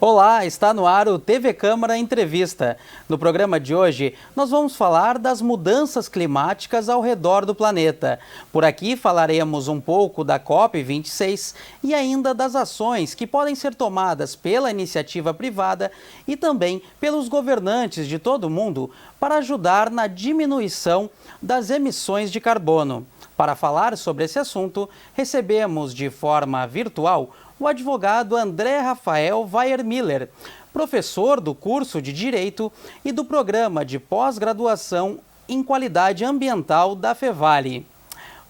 Olá, está no ar o TV Câmara Entrevista. No programa de hoje, nós vamos falar das mudanças climáticas ao redor do planeta. Por aqui falaremos um pouco da COP26 e ainda das ações que podem ser tomadas pela iniciativa privada e também pelos governantes de todo o mundo para ajudar na diminuição das emissões de carbono. Para falar sobre esse assunto, recebemos de forma virtual o advogado André Rafael Weiermiller, professor do curso de Direito e do programa de pós-graduação em Qualidade Ambiental da Fevale.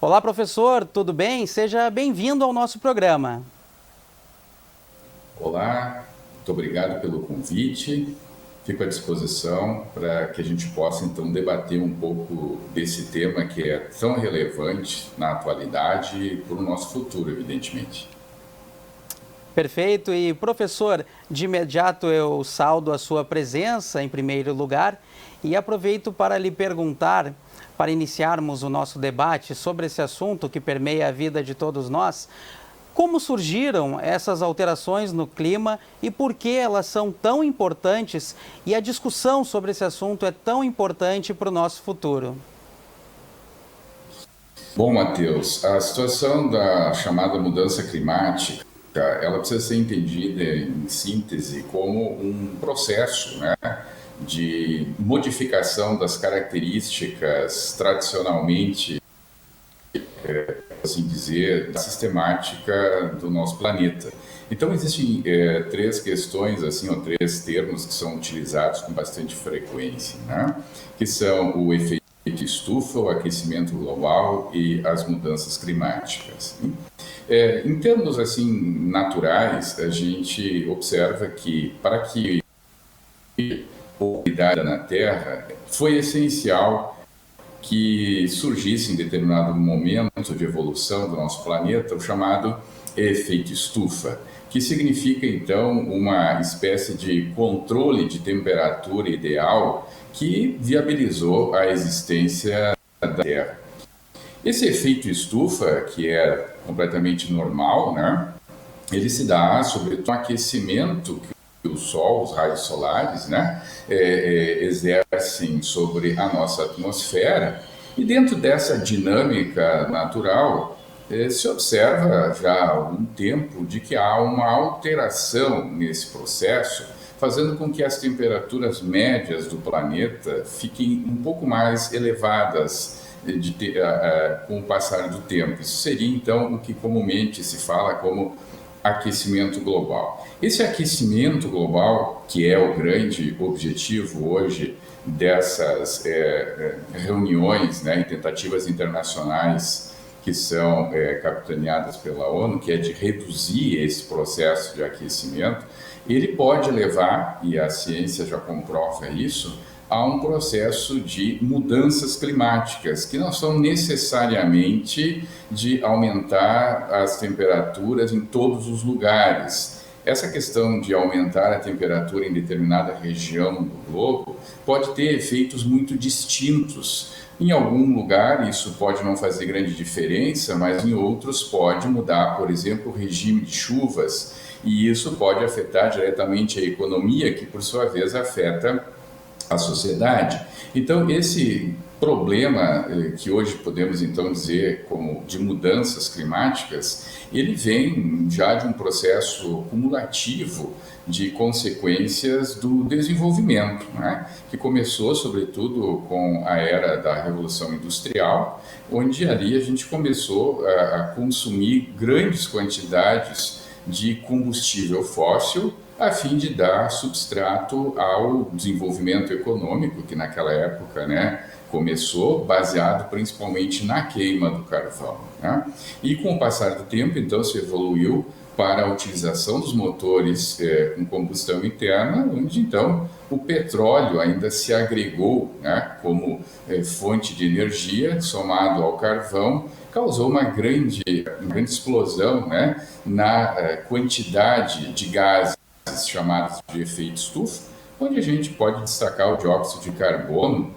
Olá, professor, tudo bem? Seja bem-vindo ao nosso programa. Olá, muito obrigado pelo convite. Fico à disposição para que a gente possa, então, debater um pouco desse tema que é tão relevante na atualidade e para o nosso futuro, evidentemente. Perfeito. E, professor, de imediato eu saldo a sua presença em primeiro lugar e aproveito para lhe perguntar, para iniciarmos o nosso debate sobre esse assunto que permeia a vida de todos nós, como surgiram essas alterações no clima e por que elas são tão importantes e a discussão sobre esse assunto é tão importante para o nosso futuro? Bom, Matheus, a situação da chamada mudança climática, ela precisa ser entendida em síntese como um processo, né, de modificação das características tradicionalmente, assim dizer, da sistemática do nosso planeta. Então existem três questões, assim, ou três termos que são utilizados com bastante frequência, né, que são o efeito estufa, o aquecimento global e as mudanças climáticas. Em termos assim naturais, a gente observa que para que a humanidade na Terra foi essencial que surgisse em determinado momento de evolução do nosso planeta o chamado efeito estufa, que significa então uma espécie de controle de temperatura ideal que viabilizou a existência da Terra. Esse efeito estufa, que é completamente normal, né, ele se dá sobretudo no aquecimento que o Sol, os raios solares, né, exercem sobre a nossa atmosfera. E dentro dessa dinâmica natural, se observa já há algum tempo de que há uma alteração nesse processo, fazendo com que as temperaturas médias do planeta fiquem um pouco mais elevadas com o passar do tempo. Isso seria, então, o que comumente se fala como aquecimento global. Esse aquecimento global, que é o grande objetivo hoje dessas reuniões, né, e tentativas internacionais que são capitaneadas pela ONU, que é de reduzir esse processo de aquecimento, ele pode levar, e a ciência já comprova isso, a um processo de mudanças climáticas, que não são necessariamente de aumentar as temperaturas em todos os lugares. Essa questão de aumentar a temperatura em determinada região do globo pode ter efeitos muito distintos. Em algum lugar isso pode não fazer grande diferença, mas em outros pode mudar, por exemplo, o regime de chuvas, e isso pode afetar diretamente a economia, que por sua vez afeta a sociedade. Então, esse problema que hoje podemos então dizer como de mudanças climáticas, ele vem já de um processo cumulativo de consequências do desenvolvimento, né? Que começou sobretudo com a era da Revolução Industrial, onde ali a gente começou a consumir grandes quantidades de combustível fóssil a fim de dar substrato ao desenvolvimento econômico que naquela época, né, começou baseado principalmente na queima do carvão, né? E com o passar do tempo, então, se evoluiu para a utilização dos motores com combustão interna, onde então o petróleo ainda se agregou, né, como fonte de energia, somado ao carvão, causou uma grande explosão, né, na quantidade de gases chamados de efeito estufa, onde a gente pode destacar o dióxido de carbono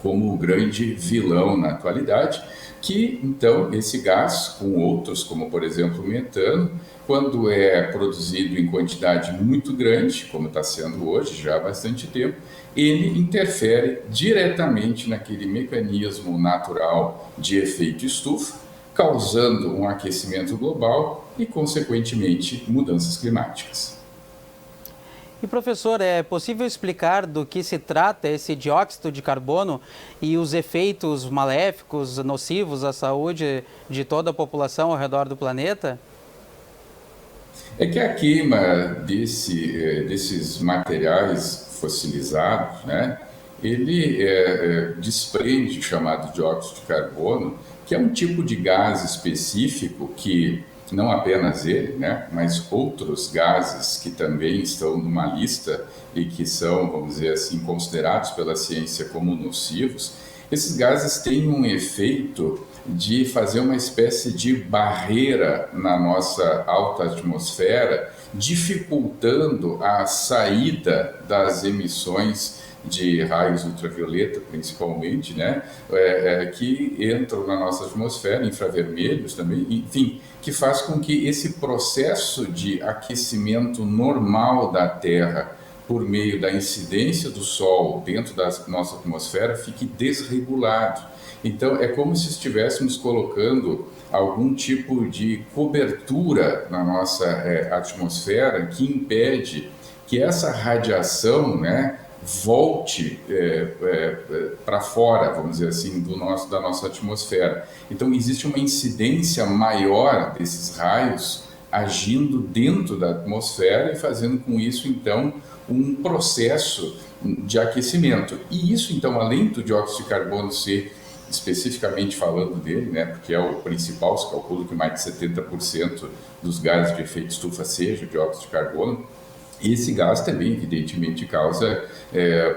como o grande vilão na atualidade, que então esse gás, com outros, como por exemplo o metano, quando é produzido em quantidade muito grande, como está sendo hoje já há bastante tempo, ele interfere diretamente naquele mecanismo natural de efeito estufa, causando um aquecimento global e, consequentemente, mudanças climáticas. E professor, é possível explicar do que se trata esse dióxido de carbono e os efeitos maléficos, nocivos à saúde de toda a população ao redor do planeta? É que a queima desses materiais fossilizados, né, ele desprende o chamado dióxido de carbono, que é um tipo de gás específico que, não apenas ele, né, mas outros gases que também estão numa lista e que são, vamos dizer assim, considerados pela ciência como nocivos, esses gases têm um efeito de fazer uma espécie de barreira na nossa alta atmosfera, dificultando a saída das emissões de raios ultravioleta, principalmente, né, que entram na nossa atmosfera, infravermelhos também, enfim, que faz com que esse processo de aquecimento normal da Terra por meio da incidência do Sol dentro da nossa atmosfera fique desregulado. Então, é como se estivéssemos colocando algum tipo de cobertura na nossa atmosfera que impede que essa radiação, né, volte para fora, vamos dizer assim, da nossa atmosfera. Então, existe uma incidência maior desses raios agindo dentro da atmosfera e fazendo com isso, então, um processo de aquecimento. E isso, então, além do dióxido de carbono ser, especificamente falando dele, né, porque é o principal, se calcula que mais de 70% dos gases de efeito estufa seja o dióxido de carbono, esse gás também, evidentemente, causa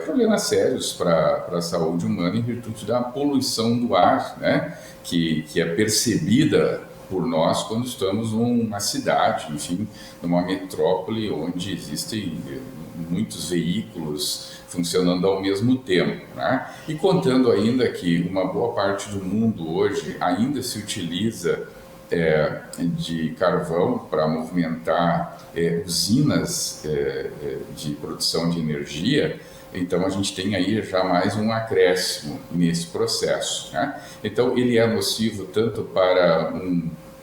problemas sérios para a saúde humana em virtude da poluição do ar, né, que é percebida por nós quando estamos numa cidade, enfim, numa metrópole onde existem muitos veículos funcionando ao mesmo tempo, né? E contando ainda que uma boa parte do mundo hoje ainda se utiliza de carvão para movimentar usinas de produção de energia, então a gente tem aí já mais um acréscimo nesse processo, né? Então ele é nocivo tanto para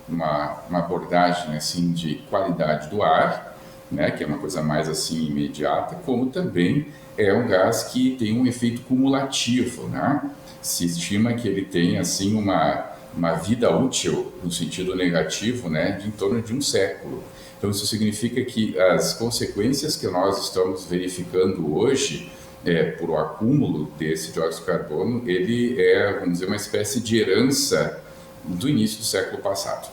uma abordagem assim de qualidade do ar, né, que é uma coisa mais assim imediata, como também é um gás que tem um efeito cumulativo, né? Se estima que ele tem assim uma vida útil, no sentido negativo, né, de em torno de um século. Então, isso significa que as consequências que nós estamos verificando hoje, por o acúmulo desse dióxido de carbono, ele é, vamos dizer, uma espécie de herança do início do século passado.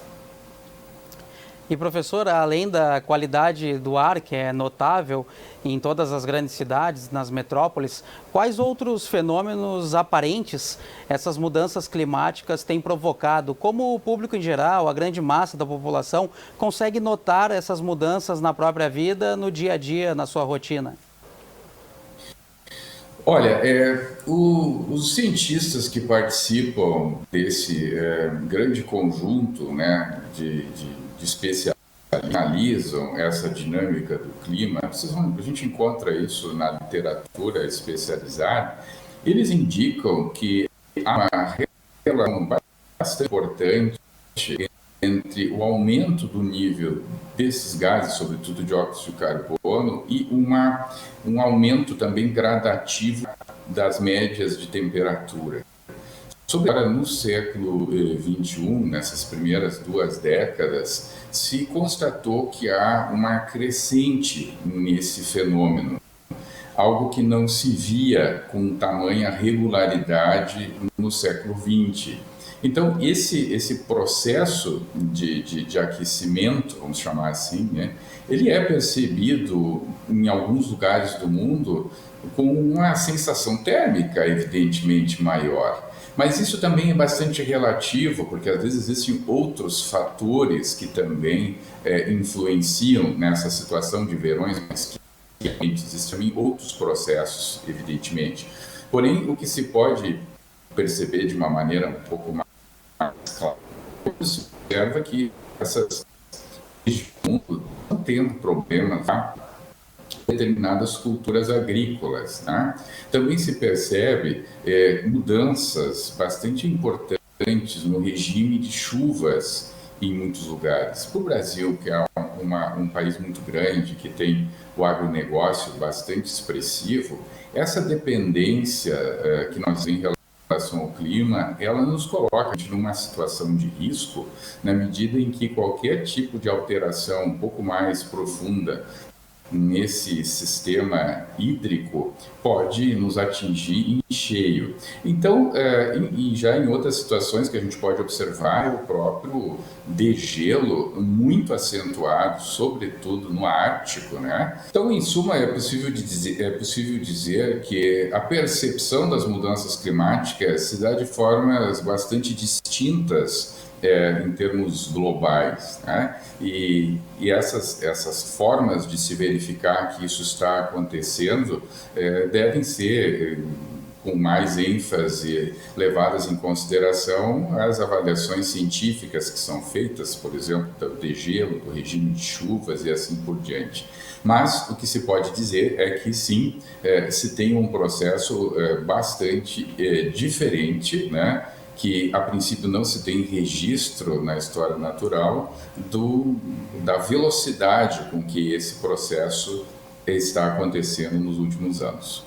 E professor, além da qualidade do ar, que é notável em todas as grandes cidades, nas metrópoles, quais outros fenômenos aparentes essas mudanças climáticas têm provocado? Como o público em geral, a grande massa da população, consegue notar essas mudanças na própria vida, no dia a dia, na sua rotina? Olha, os cientistas que participam desse grande conjunto, né, de especialistas que analisam essa dinâmica do clima, a gente encontra isso na literatura especializada, eles indicam que há uma relação bastante importante entre o aumento do nível desses gases, sobretudo dióxido de carbono, e um aumento também gradativo das médias de temperatura. Agora, no século XXI, nessas primeiras 2 décadas, se constatou que há uma crescente nesse fenômeno, algo que não se via com tamanha regularidade no século XX. Então, esse processo de aquecimento, vamos chamar assim, né, ele é percebido em alguns lugares do mundo com uma sensação térmica, evidentemente, maior. Mas isso também é bastante relativo, porque às vezes existem outros fatores que também influenciam nessa situação de verões, mas que existem também outros processos, evidentemente. Porém, o que se pode perceber de uma maneira um pouco mais clara, se observa que essas regiões estão tendo problemas, tá? Determinadas culturas agrícolas. Né? Também se percebe mudanças bastante importantes no regime de chuvas em muitos lugares. Para o Brasil, que é um país muito grande, que tem o agronegócio bastante expressivo, essa dependência que nós temos em relação ao clima, ela nos coloca numa situação de risco, na medida em que qualquer tipo de alteração um pouco mais profunda nesse sistema hídrico pode nos atingir em cheio. Então, e já em outras situações que a gente pode observar, é o próprio degelo muito acentuado, sobretudo no Ártico, né? Então, em suma, é possível dizer que a percepção das mudanças climáticas se dá de formas bastante distintas em termos globais, né? E essas formas de se verificar que isso está acontecendo devem ser com mais ênfase levadas em consideração as avaliações científicas que são feitas, por exemplo, do degelo, do regime de chuvas e assim por diante. Mas o que se pode dizer é que sim, se tem um processo bastante diferente, né? Que a princípio não se tem registro na história natural da velocidade com que esse processo está acontecendo nos últimos anos.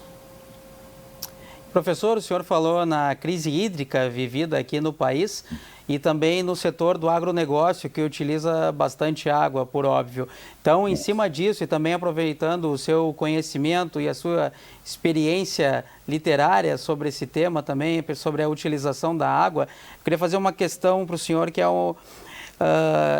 Professor, o senhor falou na crise hídrica vivida aqui no país e também no setor do agronegócio, que utiliza bastante água, por óbvio. Então, em cima disso e também aproveitando o seu conhecimento e a sua experiência literária sobre esse tema também, sobre a utilização da água, eu queria fazer uma questão para o senhor, que é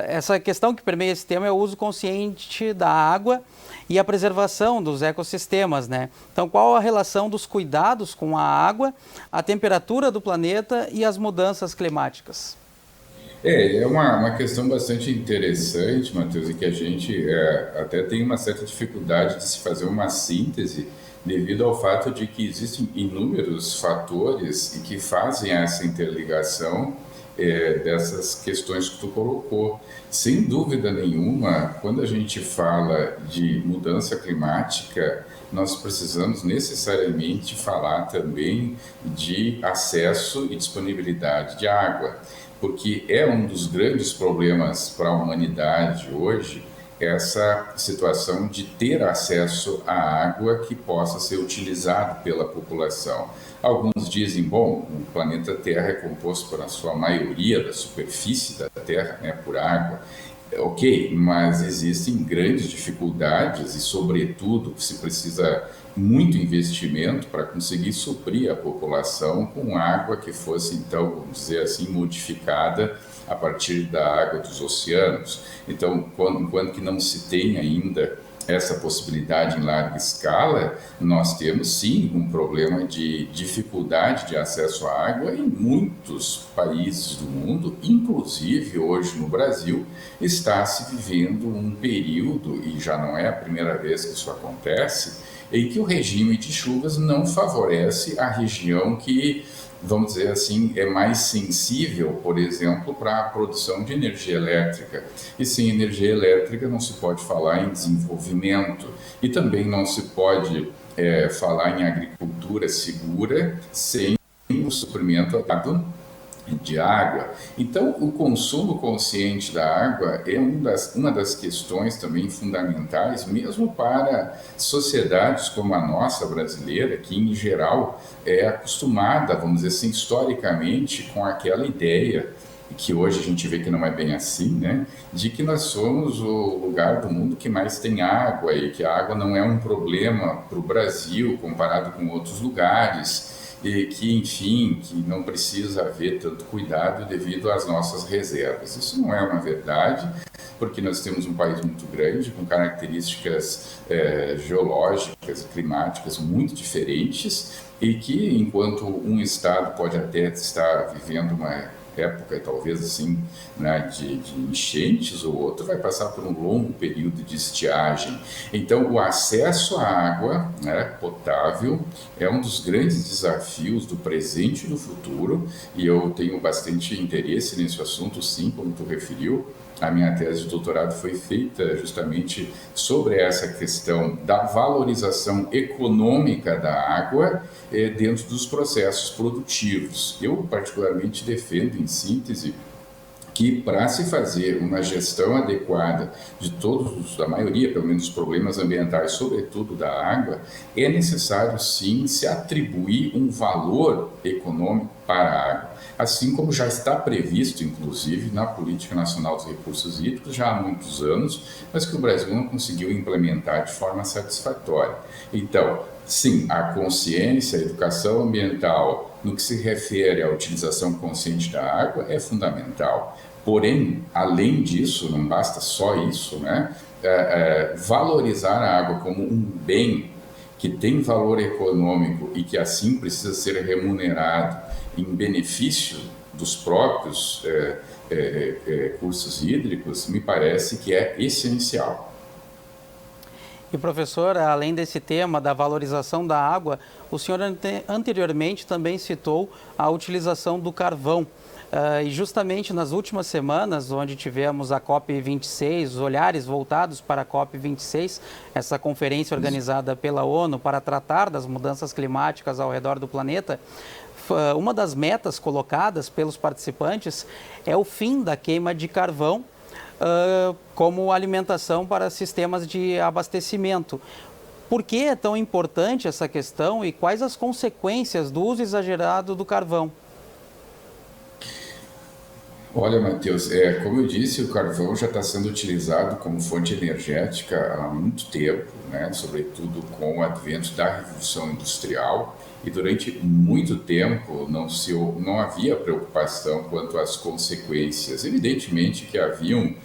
essa questão que permeia esse tema é o uso consciente da água e a preservação dos ecossistemas, né? Então, qual a relação dos cuidados com a água, a temperatura do planeta e as mudanças climáticas? É uma questão bastante interessante, Matheus, e que a gente até tem uma certa dificuldade de se fazer uma síntese devido ao fato de que existem inúmeros fatores e que fazem essa interligação dessas questões que tu colocou. Sem dúvida nenhuma, quando a gente fala de mudança climática, nós precisamos necessariamente falar também de acesso e disponibilidade de água, porque é um dos grandes problemas para a humanidade hoje, essa situação de ter acesso à água que possa ser utilizada pela população. Alguns dizem, bom, o planeta Terra é composto por a sua maioria da superfície da Terra, né, por água. Ok, mas existem grandes dificuldades e, sobretudo, se precisa muito investimento para conseguir suprir a população com água que fosse, então, vamos dizer assim, modificada a partir da água dos oceanos. Então, enquanto que não se tem ainda essa possibilidade em larga escala, nós temos sim um problema de dificuldade de acesso à água em muitos países do mundo, inclusive hoje no Brasil, está se vivendo um período, e já não é a primeira vez que isso acontece, em que o regime de chuvas não favorece a região que, vamos dizer assim, é mais sensível, por exemplo, para a produção de energia elétrica. E sem energia elétrica não se pode falar em desenvolvimento e também não se pode falar em agricultura segura sem o suprimento adequado de água. Então, o consumo consciente da água é uma das questões também fundamentais, mesmo para sociedades como a nossa brasileira, que em geral é acostumada, vamos dizer assim, historicamente, com aquela ideia, que hoje a gente vê que não é bem assim, né, de que nós somos o lugar do mundo que mais tem água e que a água não é um problema para o Brasil comparado com outros lugares, e que, enfim, que não precisa haver tanto cuidado devido às nossas reservas. Isso não é uma verdade, porque nós temos um país muito grande, com características geológicas e climáticas muito diferentes, e que, enquanto um estado pode até estar vivendo uma época, talvez assim, né, de enchentes, o outro vai passar por um longo período de estiagem. Então, o acesso à água, né, potável é um dos grandes desafios do presente e do futuro, e eu tenho bastante interesse nesse assunto, sim, como tu referiu. A minha tese de doutorado foi feita justamente sobre essa questão da valorização econômica da água dentro dos processos produtivos. Eu, particularmente, defendo, em síntese, que para se fazer uma gestão adequada de todos, da maioria, pelo menos, dos problemas ambientais, sobretudo da água, é necessário, sim, se atribuir um valor econômico para a água, assim como já está previsto, inclusive, na Política Nacional dos Recursos Hídricos já há muitos anos, mas que o Brasil não conseguiu implementar de forma satisfatória. Então, sim, a consciência, a educação ambiental, no que se refere à utilização consciente da água, é fundamental. Porém, além disso, não basta só isso, né? Valorizar a água como um bem que tem valor econômico e que assim precisa ser remunerado em benefício dos próprios recursos hídricos, me parece que é essencial. E, professor, além desse tema da valorização da água, o senhor anteriormente também citou a utilização do carvão. E justamente nas últimas semanas, onde tivemos a COP26, os olhares voltados para a COP26, essa conferência organizada pela ONU para tratar das mudanças climáticas ao redor do planeta, uma das metas colocadas pelos participantes é o fim da queima de carvão como alimentação para sistemas de abastecimento. Por que é tão importante essa questão e quais as consequências do uso exagerado do carvão? Olha, Matheus, como eu disse, o carvão já está sendo utilizado como fonte energética há muito tempo, né? Sobretudo com o advento da Revolução Industrial, e durante muito tempo não havia preocupação quanto às consequências. Evidentemente que haviam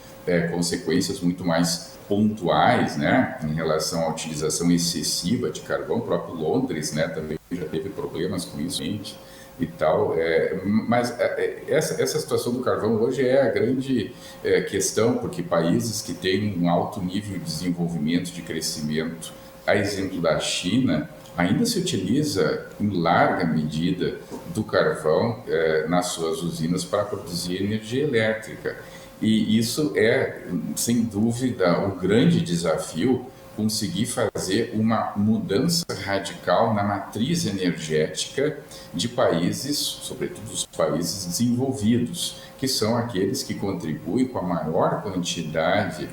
consequências muito mais pontuais, né, em relação à utilização excessiva de carvão. O próprio Londres, né, também já teve problemas com isso, gente, e tal, mas essa situação do carvão hoje é a grande questão, porque países que têm um alto nível de desenvolvimento, de crescimento, a exemplo da China, ainda se utiliza em larga medida do carvão nas suas usinas para produzir energia elétrica. E isso é, sem dúvida, o grande desafio, conseguir fazer uma mudança radical na matriz energética de países, sobretudo os países desenvolvidos, que são aqueles que contribuem com a maior quantidade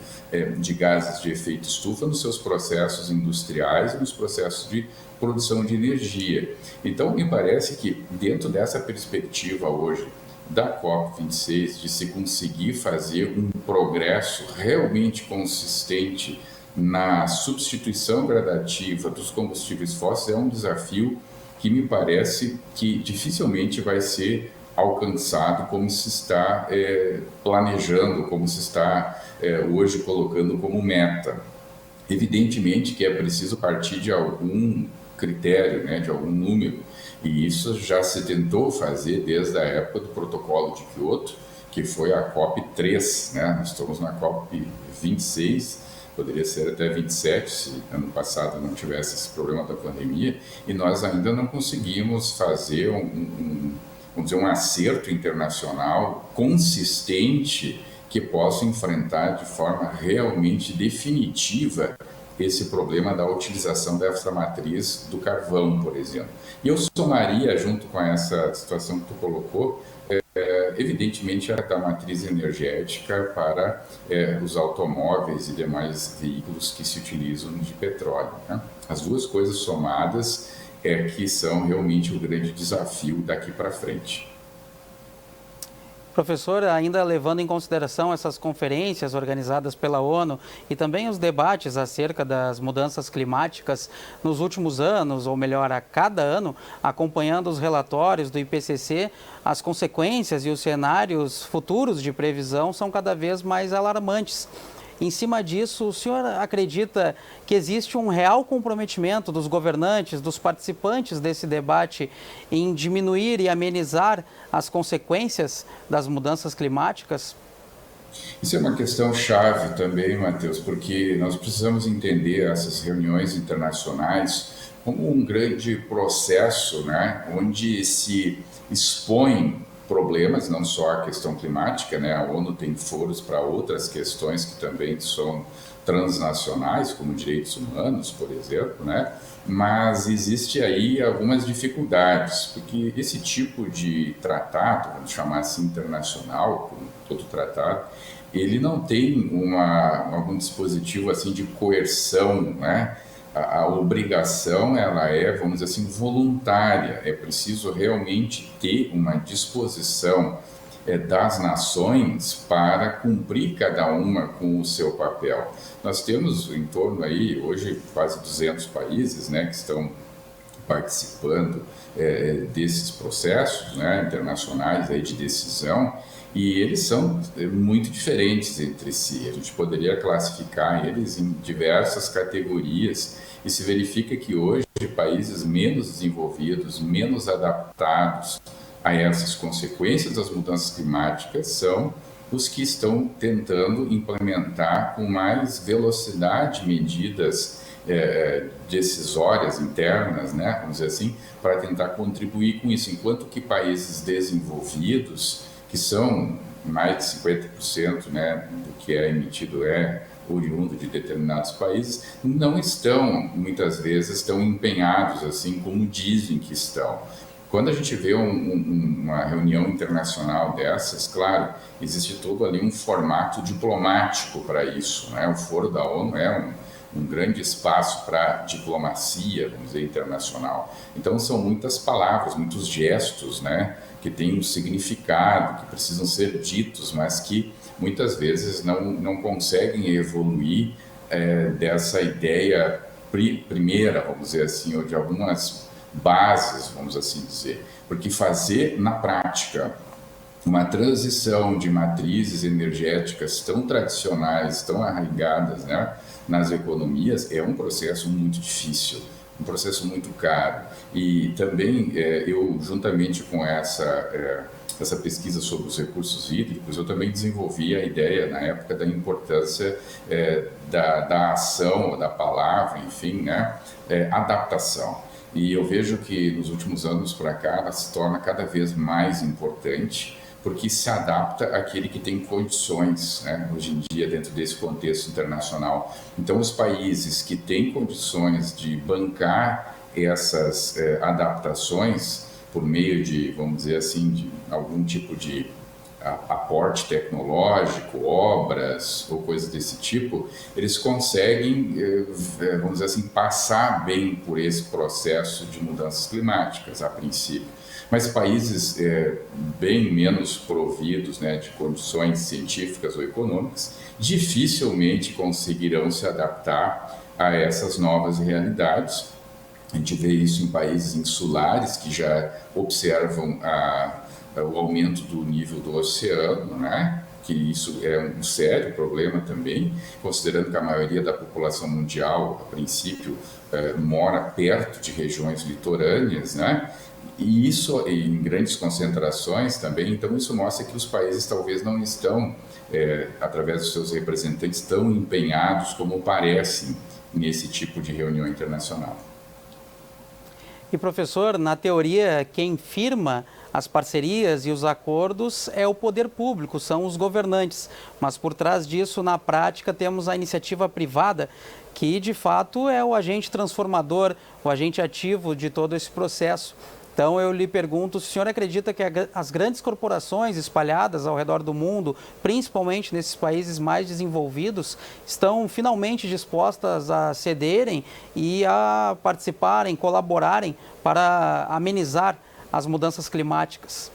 de gases de efeito estufa nos seus processos industriais e nos processos de produção de energia. Então, me parece que, dentro dessa perspectiva hoje, da COP26, de se conseguir fazer um progresso realmente consistente na substituição gradativa dos combustíveis fósseis, é um desafio que me parece que dificilmente vai ser alcançado como se está planejando, como se está hoje colocando como meta. Evidentemente que é preciso partir de algum critério, né, de algum número, e isso já se tentou fazer desde a época do protocolo de Kyoto, que foi a COP3, né? Nós estamos na COP26, poderia ser até 27, se ano passado não tivesse esse problema da pandemia, e nós ainda não conseguimos fazer vamos dizer, um acerto internacional consistente que possa enfrentar de forma realmente definitiva esse problema da utilização dessa matriz do carvão, por exemplo. E eu somaria, junto com essa situação que tu colocou, evidentemente, a matriz energética para os automóveis e demais veículos que se utilizam de petróleo, né? As duas coisas somadas que são realmente o grande desafio daqui para frente. Professor, ainda levando em consideração essas conferências organizadas pela ONU e também os debates acerca das mudanças climáticas nos últimos anos, ou melhor, a cada ano, acompanhando os relatórios do IPCC, as consequências e os cenários futuros de previsão são cada vez mais alarmantes. Em cima disso, o senhor acredita que existe um real comprometimento dos governantes, dos participantes desse debate em diminuir e amenizar as consequências das mudanças climáticas? Isso é uma questão chave também, Matheus, porque nós precisamos entender essas reuniões internacionais como um grande processo, né, onde se expõe problemas, não só a questão climática, né, a ONU tem foros para outras questões que também são transnacionais, como direitos humanos, por exemplo, né, mas existe aí algumas dificuldades, porque esse tipo de tratado, vamos chamar assim internacional, como todo tratado, ele não tem algum dispositivo assim de coerção, né? A obrigação, ela é, vamos dizer assim, voluntária. É preciso realmente ter uma disposição das nações para cumprir cada uma com o seu papel. Nós temos em torno aí, hoje, quase 200 países, né, que estão participando desses processos, né, internacionais aí de decisão, e eles são muito diferentes entre si. A gente poderia classificar eles em diversas categorias e se verifica que hoje países menos desenvolvidos, menos adaptados a essas consequências das mudanças climáticas são os que estão tentando implementar com mais velocidade medidas decisórias internas, né, vamos dizer assim, para tentar contribuir com isso, enquanto que países desenvolvidos, que são mais de 50%, né, do que é emitido oriundo de determinados países, não estão, muitas vezes, tão empenhados assim como dizem que estão. Quando a gente vê uma reunião internacional dessas, claro, existe todo ali um formato diplomático para isso, né? O Foro da ONU é um grande espaço para diplomacia, vamos dizer, internacional. Então, são muitas palavras, muitos gestos, né, que têm um significado, que precisam ser ditos, mas que muitas vezes não conseguem evoluir dessa ideia primeira, vamos dizer assim, ou de algumas bases, vamos assim dizer. Porque fazer na prática uma transição de matrizes energéticas tão tradicionais, tão arraigadas, né, nas economias, é um processo muito difícil, um processo muito caro. E também eu, juntamente com essa pesquisa sobre os recursos hídricos, eu também desenvolvi a ideia, na época, da importância da ação, da palavra, enfim, né, adaptação. E eu vejo que nos últimos anos para cá ela se torna cada vez mais importante, porque se adapta àquele que tem condições, né, hoje em dia, dentro desse contexto internacional. Então, os países que têm condições de bancar essas adaptações por meio de, vamos dizer assim, de algum tipo de aporte tecnológico, obras ou coisas desse tipo, eles conseguem, vamos dizer assim, passar bem por esse processo de mudanças climáticas, a princípio. Mas países bem menos providos, né, de condições científicas ou econômicas, dificilmente conseguirão se adaptar a essas novas realidades. A gente vê isso em países insulares que já observam o aumento do nível do oceano, né? Que isso é um sério problema também, considerando que a maioria da população mundial, a princípio, mora perto de regiões litorâneas, né? E isso em grandes concentrações também, então isso mostra que os países talvez não estão, através dos seus representantes, tão empenhados como parecem nesse tipo de reunião internacional. E, professor, na teoria, quem firma as parcerias e os acordos é o poder público, são os governantes. Mas por trás disso, na prática, temos a iniciativa privada, que de fato é o agente transformador, o agente ativo de todo esse processo. Então eu lhe pergunto, se o senhor acredita que as grandes corporações espalhadas ao redor do mundo, principalmente nesses países mais desenvolvidos, estão finalmente dispostas a cederem e a participarem, colaborarem para amenizar as mudanças climáticas?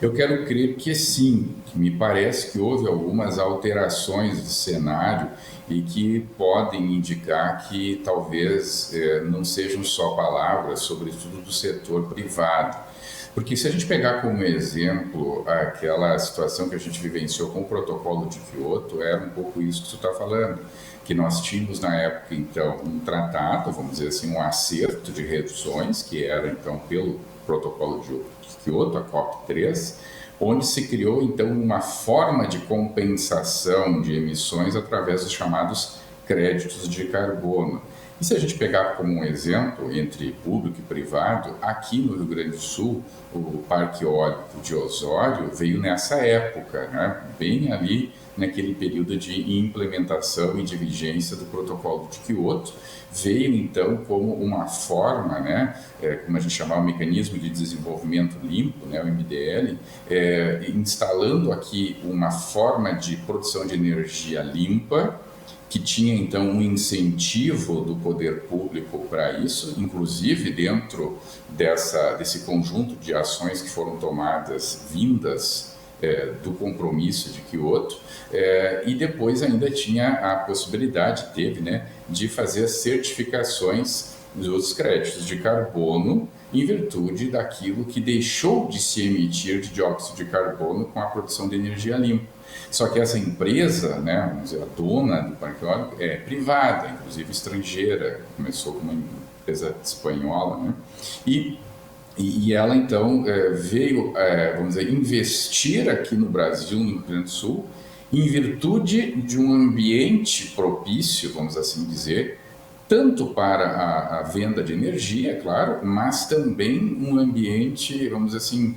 Eu quero crer que sim, que me parece que houve algumas alterações de cenário e que podem indicar que talvez não sejam só palavras, sobretudo do setor privado. Porque se a gente pegar como exemplo aquela situação que a gente vivenciou com o protocolo de Kyoto, era um pouco isso que tu está falando, que nós tínhamos na época, então, um tratado, vamos dizer assim, um acerto de reduções, que era, então, pelo protocolo de Kyoto, a COP3, onde se criou, então, uma forma de compensação de emissões através dos chamados créditos de carbono. E se a gente pegar como um exemplo entre público e privado, aqui no Rio Grande do Sul, o Parque Eólico de Osório veio nessa época, né? Bem ali naquele período de implementação e de vigência do protocolo de Kyoto, veio então como uma forma, né, como a gente chamava, o mecanismo de desenvolvimento limpo, né, o MDL, instalando aqui uma forma de produção de energia limpa, que tinha então um incentivo do poder público para isso, inclusive dentro desse conjunto de ações que foram tomadas vindas do compromisso de Kyoto, e depois ainda tinha a possibilidade, teve, né, de fazer certificações dos créditos de carbono em virtude daquilo que deixou de se emitir de dióxido de carbono com a produção de energia limpa. Só que essa empresa, né, vamos dizer, a dona do parque eólico, é privada, inclusive estrangeira, começou como uma empresa espanhola, né, e ela então veio, vamos dizer, investir aqui no Brasil, no Rio Grande do Sul, em virtude de um ambiente propício, vamos assim dizer, tanto para a venda de energia, claro, mas também um ambiente, vamos dizer assim,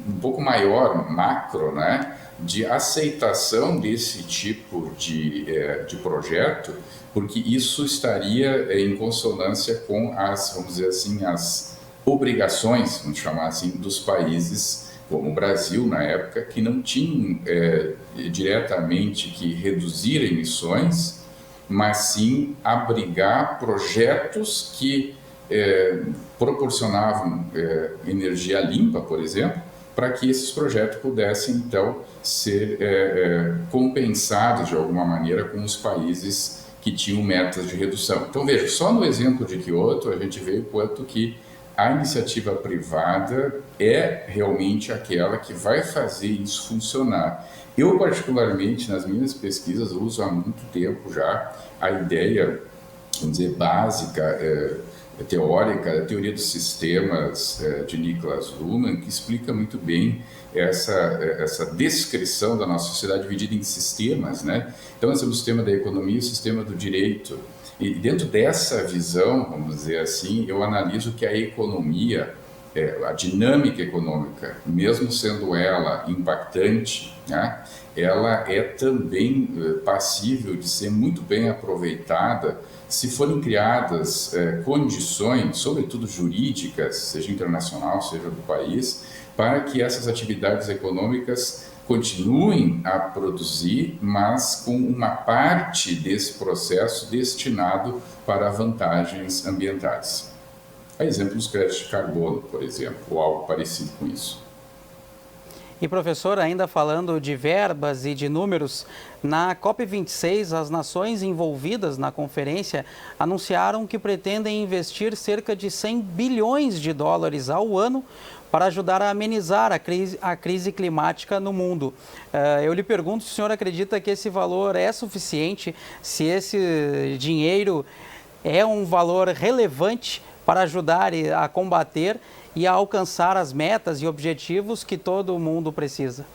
um pouco maior, macro, né, de aceitação desse tipo de projeto, porque isso estaria em consonância com as, vamos dizer assim, as obrigações, vamos chamar assim, dos países como o Brasil, na época, que não tinham diretamente que reduzir emissões, mas sim abrigar projetos que proporcionavam energia limpa, por exemplo, para que esses projetos pudessem, então, ser compensados de alguma maneira com os países que tinham metas de redução. Então, veja, só no exemplo de Kyoto, a gente vê o quanto que a iniciativa privada é realmente aquela que vai fazer isso funcionar. Eu, particularmente, nas minhas pesquisas, uso há muito tempo já a ideia, vamos dizer, básica, teórica, a teoria dos sistemas de Niklas Luhmann, que explica muito bem essa descrição da nossa sociedade dividida em sistemas, né? Então, nós temos o sistema da economia e o sistema do direito. E dentro dessa visão, vamos dizer assim, eu analiso que a economia, a dinâmica econômica, mesmo sendo ela impactante, né, ela é também passível de ser muito bem aproveitada se forem criadas condições, sobretudo jurídicas, seja internacional, seja do país, para que essas atividades econômicas continuem a produzir, mas com uma parte desse processo destinado para vantagens ambientais. A exemplo dos créditos de carbono, por exemplo, ou algo parecido com isso. E, professor, ainda falando de verbas e de números, na COP26, as nações envolvidas na conferência anunciaram que pretendem investir cerca de 100 bilhões de dólares ao ano para ajudar a amenizar a crise climática no mundo. Eu lhe pergunto se o senhor acredita que esse valor é suficiente, se esse dinheiro é um valor relevante para ajudar a combater e a alcançar as metas e objetivos que todo mundo precisa.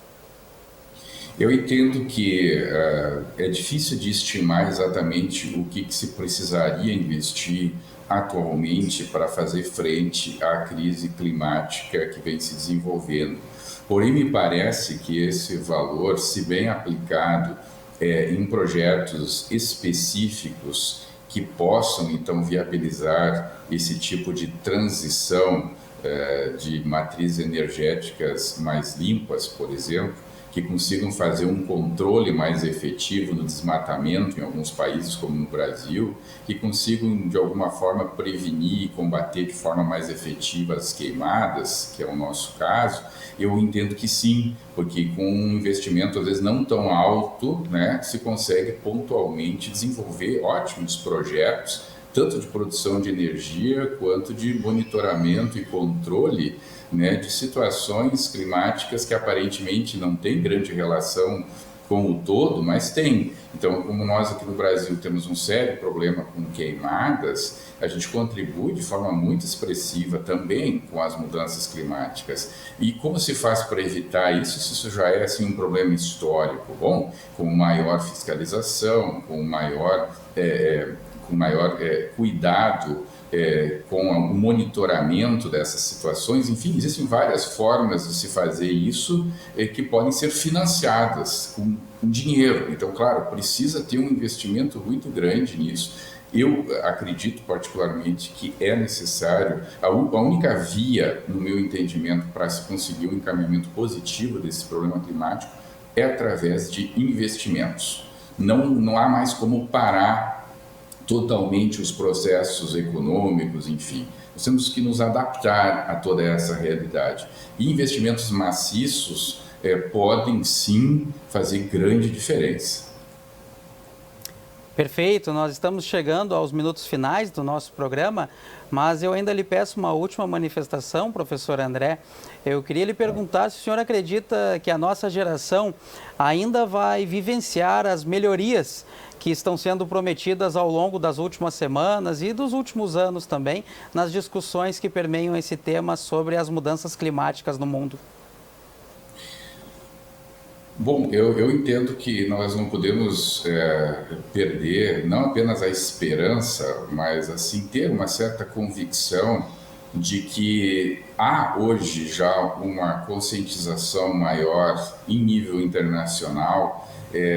Eu entendo que é difícil de estimar exatamente o que se precisaria investir atualmente para fazer frente à crise climática que vem se desenvolvendo. Porém, me parece que esse valor, se bem aplicado em projetos específicos que possam, então, viabilizar esse tipo de transição de matrizes energéticas mais limpas, por exemplo, que consigam fazer um controle mais efetivo no desmatamento em alguns países, como no Brasil, que consigam, de alguma forma, prevenir e combater de forma mais efetiva as queimadas, que é o nosso caso, eu entendo que sim, porque com um investimento, às vezes, não tão alto, né, se consegue pontualmente desenvolver ótimos projetos tanto de produção de energia quanto de monitoramento e controle, né, de situações climáticas que aparentemente não têm grande relação com o todo, mas tem. Então, como nós aqui no Brasil temos um sério problema com queimadas, a gente contribui de forma muito expressiva também com as mudanças climáticas. E como se faz para evitar isso? Isso já é assim, um problema histórico. Bom, com maior fiscalização, com maior cuidado com o monitoramento dessas situações. Enfim, existem várias formas de se fazer isso que podem ser financiadas com dinheiro. Então, claro, precisa ter um investimento muito grande nisso. Eu acredito particularmente que é necessário, a única via, no meu entendimento, para se conseguir um encaminhamento positivo desse problema climático é através de investimentos. Não há mais como parar totalmente os processos econômicos, enfim. Nós temos que nos adaptar a toda essa realidade. E investimentos maciços podem, sim, fazer grande diferença. Perfeito, nós estamos chegando aos minutos finais do nosso programa, mas eu ainda lhe peço uma última manifestação, professor André. Eu queria lhe perguntar se o senhor acredita que a nossa geração ainda vai vivenciar as melhorias que estão sendo prometidas ao longo das últimas semanas e dos últimos anos também, nas discussões que permeiam esse tema sobre as mudanças climáticas no mundo. Bom, eu entendo que nós não podemos perder não apenas a esperança, mas assim ter uma certa convicção de que há hoje já uma conscientização maior em nível internacional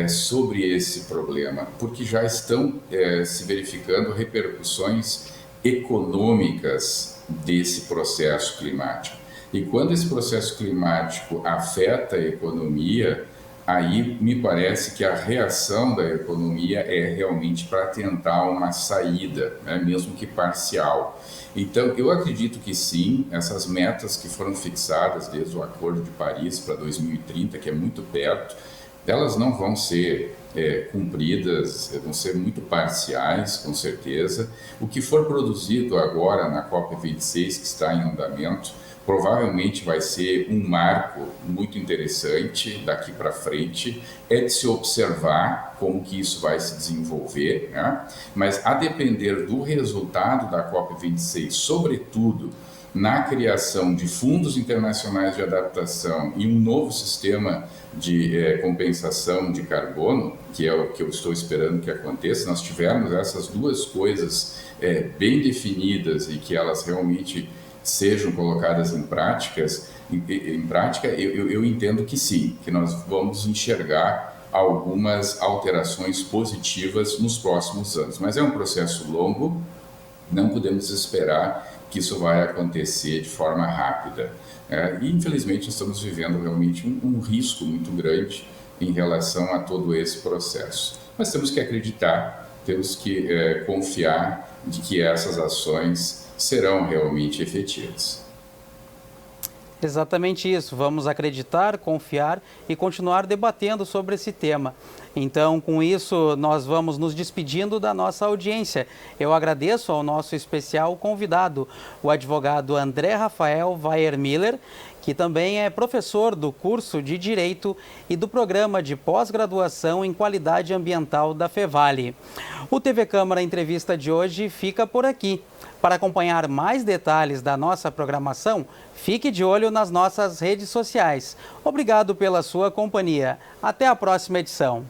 sobre esse problema, porque já estão se verificando repercussões econômicas desse processo climático. E quando esse processo climático afeta a economia, aí me parece que a reação da economia é realmente para tentar uma saída, né, mesmo que parcial. Então, eu acredito que sim, essas metas que foram fixadas desde o Acordo de Paris para 2030, que é muito perto, elas não vão ser cumpridas, vão ser muito parciais, com certeza. O que for produzido agora na COP26, que está em andamento, provavelmente vai ser um marco muito interessante daqui para frente. É de se observar como que isso vai se desenvolver, né? Mas a depender do resultado da COP26, sobretudo na criação de fundos internacionais de adaptação e um novo sistema de compensação de carbono, que é o que eu estou esperando que aconteça, nós tivermos essas duas coisas bem definidas e que elas realmente sejam colocadas em prática, eu entendo que sim, que nós vamos enxergar algumas alterações positivas nos próximos anos. Mas é um processo longo, não podemos esperar que isso vai acontecer de forma rápida. E infelizmente estamos vivendo realmente um risco muito grande em relação a todo esse processo. Mas temos que acreditar, temos que confiar de que essas ações serão realmente efetivas. Exatamente isso, vamos acreditar, confiar e continuar debatendo sobre esse tema. Então, com isso, nós vamos nos despedindo da nossa audiência. Eu agradeço ao nosso especial convidado, o advogado André Rafael Weiermiller, que também é professor do curso de Direito e do programa de pós-graduação em Qualidade Ambiental da Fevale. O TV Câmara Entrevista de hoje fica por aqui. Para acompanhar mais detalhes da nossa programação, fique de olho nas nossas redes sociais. Obrigado pela sua companhia. Até a próxima edição.